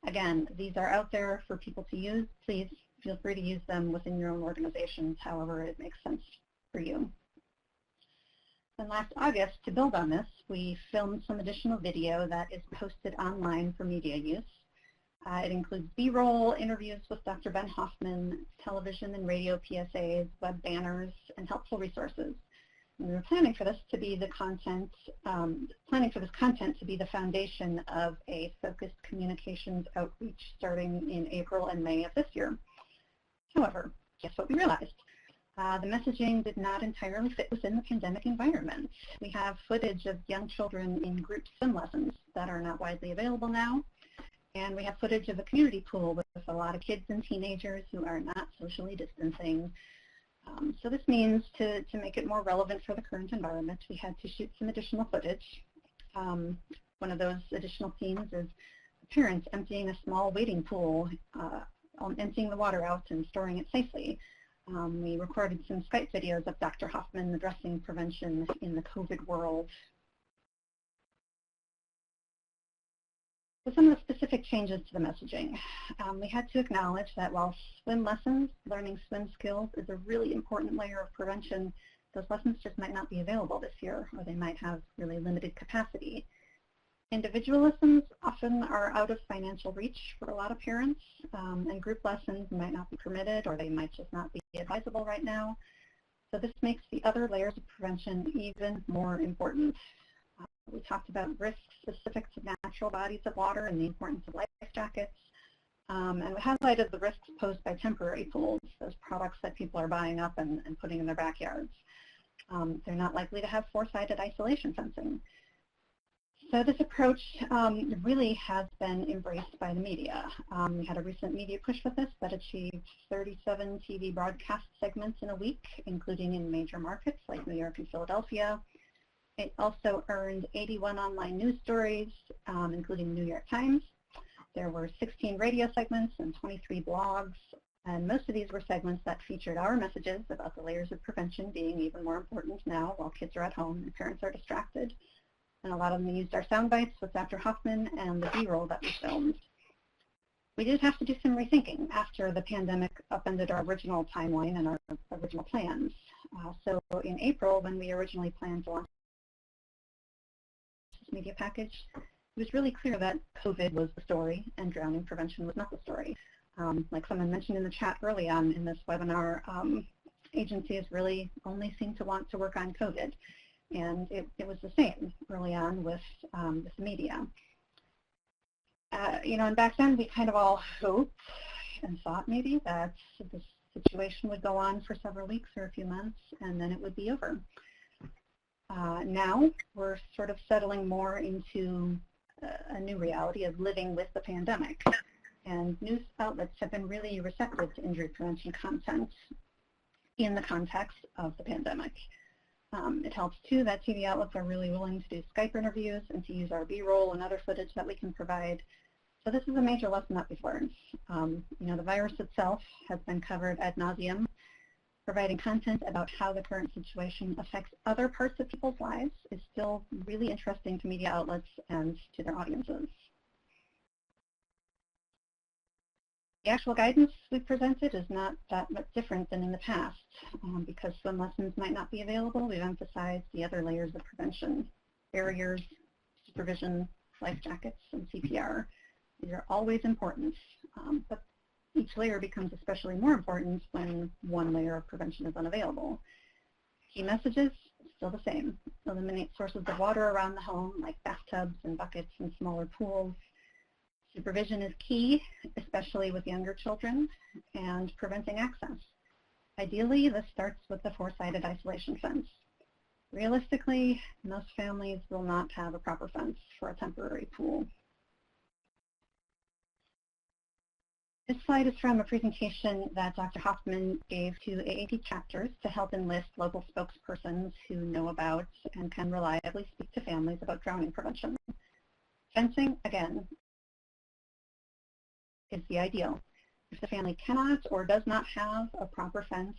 Again, these are out there for people to use. Please feel free to use them within your own organizations, however it makes sense for you. And last August, to build on this, we filmed some additional video that is posted online for media use. It includes B-roll, interviews with Dr. Ben Hoffman, television and radio PSAs, web banners, and helpful resources. We were planning for this to be the content, to be the foundation of a focused communications outreach starting in April and May of this year. However, guess what we realized? The messaging did not entirely fit within the pandemic environment. We have footage of young children in group swim lessons that are not widely available now, and we have footage of a community pool with a lot of kids and teenagers who are not socially distancing. So this means to make it more relevant for the current environment, we had to shoot some additional footage. One of those additional scenes is parents emptying a small wading pool, emptying the water out and storing it safely. We recorded some Skype videos of Dr. Hoffman addressing prevention in the COVID world. So some of the specific changes to the messaging. We had to acknowledge that while swim lessons, learning swim skills is a really important layer of prevention, those lessons just might not be available this year, or they might have really limited capacity. Individual lessons often are out of financial reach for a lot of parents, and group lessons might not be permitted, or they might just not be advisable right now. So this makes the other layers of prevention even more important. We talked about risks specific to natural bodies of water and the importance of life jackets. And we highlighted the risks posed by temporary pools, those products that people are buying up and putting in their backyards. They're not likely to have four-sided isolation fencing. So this approach really has been embraced by the media. We had a recent media push with this that achieved 37 TV broadcast segments in a week, including in major markets like New York and Philadelphia. It also earned 81 online news stories, including New York Times. There were 16 radio segments and 23 blogs, and most of these were segments that featured our messages about the layers of prevention being even more important now while kids are at home and parents are distracted. And a lot of them used our sound bites with Dr. Hoffman and the B-roll that we filmed. We did have to do some rethinking after the pandemic upended our original timeline and our original plans. So in April, when we originally planned to launch this media package, it was really clear that COVID was the story and drowning prevention was not the story. Like someone mentioned in the chat early on in this webinar, agencies really only seem to want to work on COVID. And it was the same early on with media. And back then we kind of all hoped and thought maybe that this situation would go on for several weeks or a few months and then it would be over. Now we're sort of settling more into a new reality of living with the pandemic. And news outlets have been really receptive to injury prevention content in the context of the pandemic. It helps, too, that TV outlets are really willing to do Skype interviews and to use our B-roll and other footage that we can provide. So this is a major lesson that we've learned. The virus itself has been covered ad nauseum. Providing content about how the current situation affects other parts of people's lives is still really interesting to media outlets and to their audiences. The actual guidance we presented is not that much different than in the past. Because swim lessons might not be available, we've emphasized the other layers of prevention: barriers, supervision, life jackets, and CPR. These are always important, but each layer becomes especially more important when one layer of prevention is unavailable. Key messages, still the same. Eliminate sources of water around the home, like bathtubs and buckets and smaller pools. Supervision is key, especially with younger children, and preventing access. Ideally, this starts with the four-sided isolation fence. Realistically, most families will not have a proper fence for a temporary pool. This slide is from a presentation that Dr. Hoffman gave to AAP chapters to help enlist local spokespersons who know about and can reliably speak to families about drowning prevention. Fencing, again, is the ideal. If the family cannot or does not have a proper fence,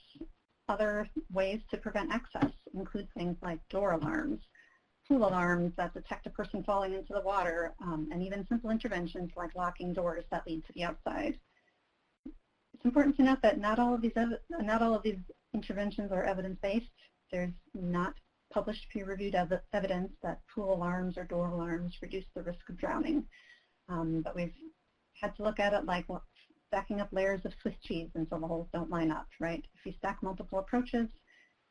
other ways to prevent access include things like door alarms, pool alarms that detect a person falling into the water, and even simple interventions like locking doors that lead to the outside. It's important to note that not all of these interventions are evidence-based. There's not published peer-reviewed evidence that pool alarms or door alarms reduce the risk of drowning. But we've had to look at it like stacking up layers of Swiss cheese until the holes don't line up, right? If you stack multiple approaches,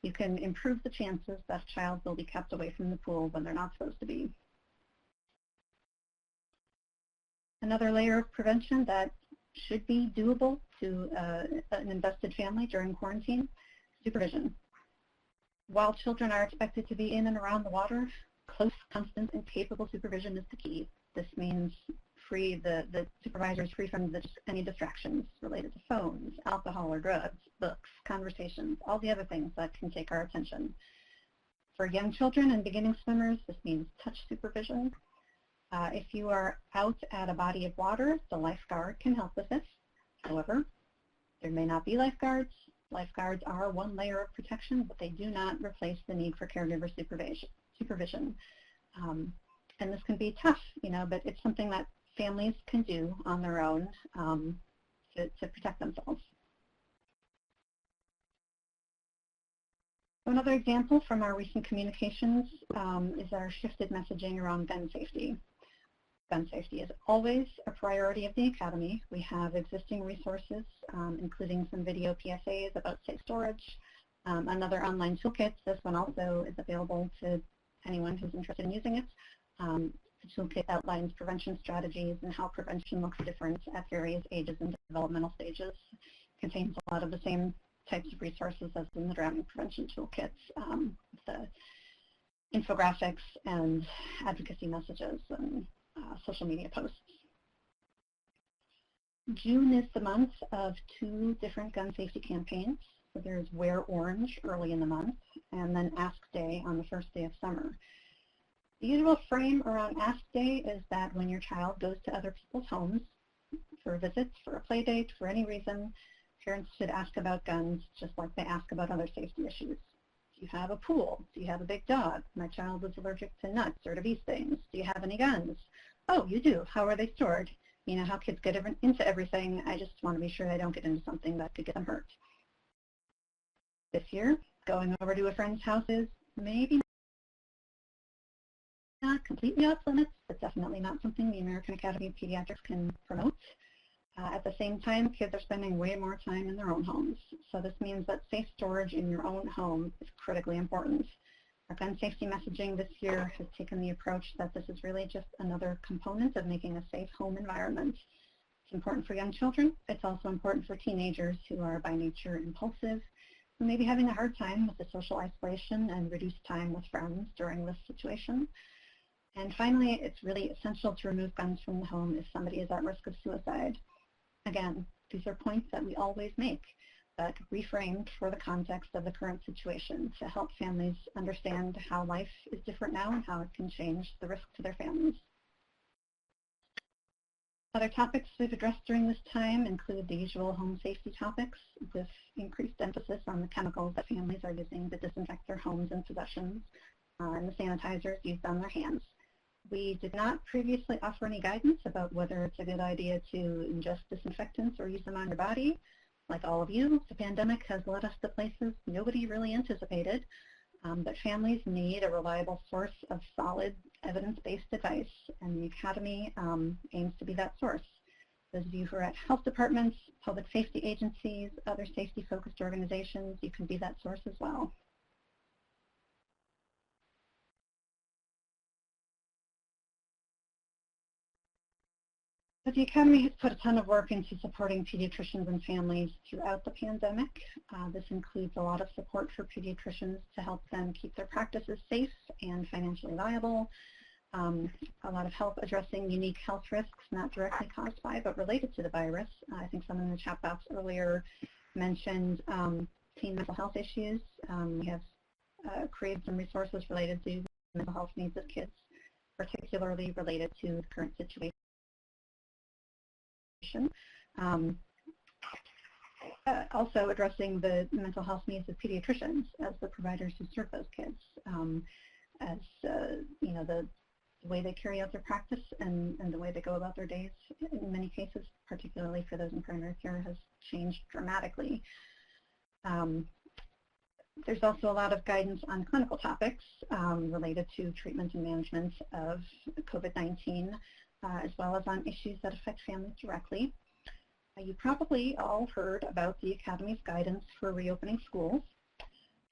you can improve the chances that a child will be kept away from the pool when they're not supposed to be. Another layer of prevention that should be doable to an invested family during quarantine: supervision. While children are expected to be in and around the water, close, constant, and capable supervision is the key. This means the supervisor is free from any distractions related to phones, alcohol or drugs, books, conversations, all the other things that can take our attention. For young children and beginning swimmers, this means touch supervision. If you are out at a body of water, the lifeguard can help with this. However, there may not be lifeguards. Lifeguards are one layer of protection, but they do not replace the need for caregiver supervision. And this can be tough, but it's something that families can do on their own to protect themselves. Another example from our recent communications is our shifted messaging around gun safety. Gun safety is always a priority of the Academy. We have existing resources, including some video PSAs about safe storage, another online toolkit. This one also is available to anyone who's interested in using it. The toolkit outlines prevention strategies and how prevention looks different at various ages and developmental stages. It contains a lot of the same types of resources as in the drowning prevention toolkits, the infographics and advocacy messages and social media posts. June is the month of 2 different gun safety campaigns. So there's Wear Orange early in the month, and then Ask Day on the first day of summer. The usual frame around Ask Day is that when your child goes to other people's homes for visits, for a play date, for any reason, parents should ask about guns just like they ask about other safety issues. Do you have a pool? Do you have a big dog? My child is allergic to nuts or to bee stings. Do you have any guns? Oh, you do. How are they stored? You know how kids get into everything. I just want to be sure I don't get into something that could get them hurt. This year, going over to a friend's house is maybe not completely off limits, but definitely not something the American Academy of Pediatrics can promote. At the same time, kids are spending way more time in their own homes. So this means that safe storage in your own home is critically important. Our gun safety messaging this year has taken the approach that this is really just another component of making a safe home environment. It's important for young children. It's also important for teenagers who are by nature impulsive, who may be having a hard time with the social isolation and reduced time with friends during this situation. And finally, it's really essential to remove guns from the home if somebody is at risk of suicide. Again, these are points that we always make, but reframed for the context of the current situation to help families understand how life is different now and how it can change the risk to their families. Other topics we've addressed during this time include the usual home safety topics with increased emphasis on the chemicals that families are using to disinfect their homes and possessions and the sanitizers used on their hands. We did not previously offer any guidance about whether it's a good idea to ingest disinfectants or use them on your body. Like all of you, the pandemic has led us to places nobody really anticipated, but families need a reliable source of solid evidence-based advice, and the Academy aims to be that source. Those of you who are at health departments, public safety agencies, other safety-focused organizations, you can be that source as well. But the Academy has put a ton of work into supporting pediatricians and families throughout the pandemic. This includes a lot of support for pediatricians to help them keep their practices safe and financially viable. A lot of help addressing unique health risks not directly caused by but related to the virus. I think someone in the chat box earlier mentioned teen mental health issues. We have created some resources related to mental health needs of kids, particularly related to the current situation. Also addressing the mental health needs of pediatricians as the providers who serve those kids, as you know, the way they carry out their practice and the way they go about their days in many cases, particularly for those in primary care, has changed dramatically. There's also a lot of guidance on clinical topics related to treatment and management of COVID-19, as well as on issues that affect families directly. You probably all heard about the Academy's guidance for reopening schools.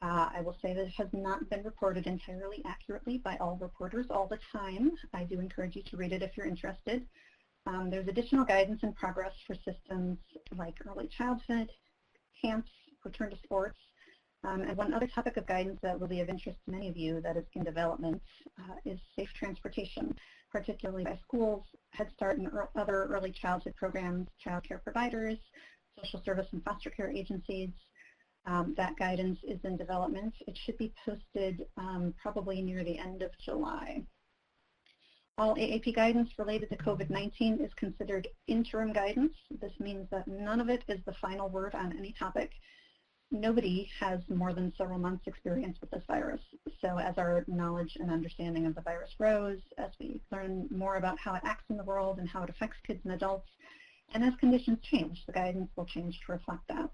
I will say that it has not been reported entirely accurately by all reporters all the time. I do encourage you to read it if you're interested. There's additional guidance in progress for systems like early childhood, camps, return to sports, and one other topic of guidance that will be of interest to many of you that is in development is safe transportation, particularly by schools, Head Start and other early childhood programs, child care providers, social service and foster care agencies. That guidance is in development. It should be posted probably near the end of July. All AAP guidance related to COVID-19 is considered interim guidance. This means that none of it is the final word on any topic. Nobody has more than several months experience with this virus. So as our knowledge and understanding of the virus grows, as we learn more about how it acts in the world and how it affects kids and adults, and as conditions change, the guidance will change to reflect that.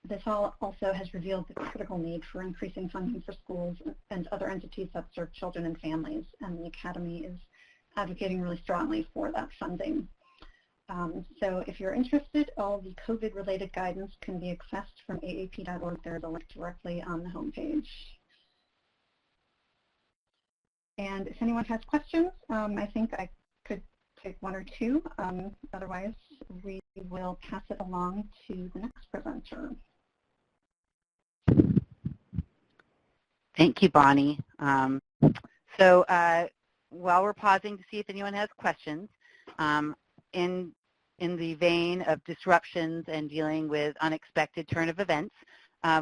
This all also has revealed the critical need for increasing funding for schools and other entities that serve children and families, and the Academy is advocating really strongly for that funding. So if you're interested, all the COVID-related guidance can be accessed from aap.org. There's a link directly on the homepage. And if anyone has questions, I think I could take one or two. Otherwise, we will pass it along to the next presenter. Thank you, Bonnie. So while we're pausing to see if anyone has questions, in the vein of disruptions and dealing with unexpected turn of events,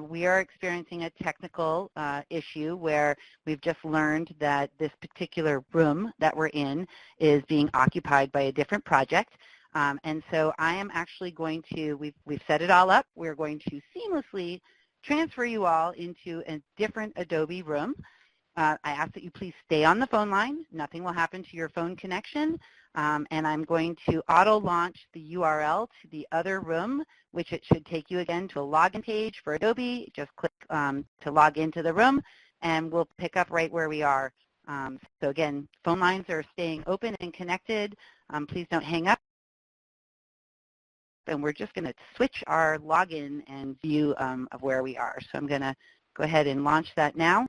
we are experiencing a technical issue where we've just learned that this particular room that we're in is being occupied by a different project. And so I am actually going to, we've set it all up. We're going to seamlessly transfer you all into a different Adobe room. I ask that you please stay on the phone line. Nothing will happen to your phone connection. And I'm going to auto-launch the URL to the other room, which it should take you again to a login page for Adobe. Just click to log into the room, and we'll pick up right where we are. So again, phone lines are staying open and connected. Please don't hang up. And we're just going to switch our login and view of where we are. So I'm going to go ahead and launch that now.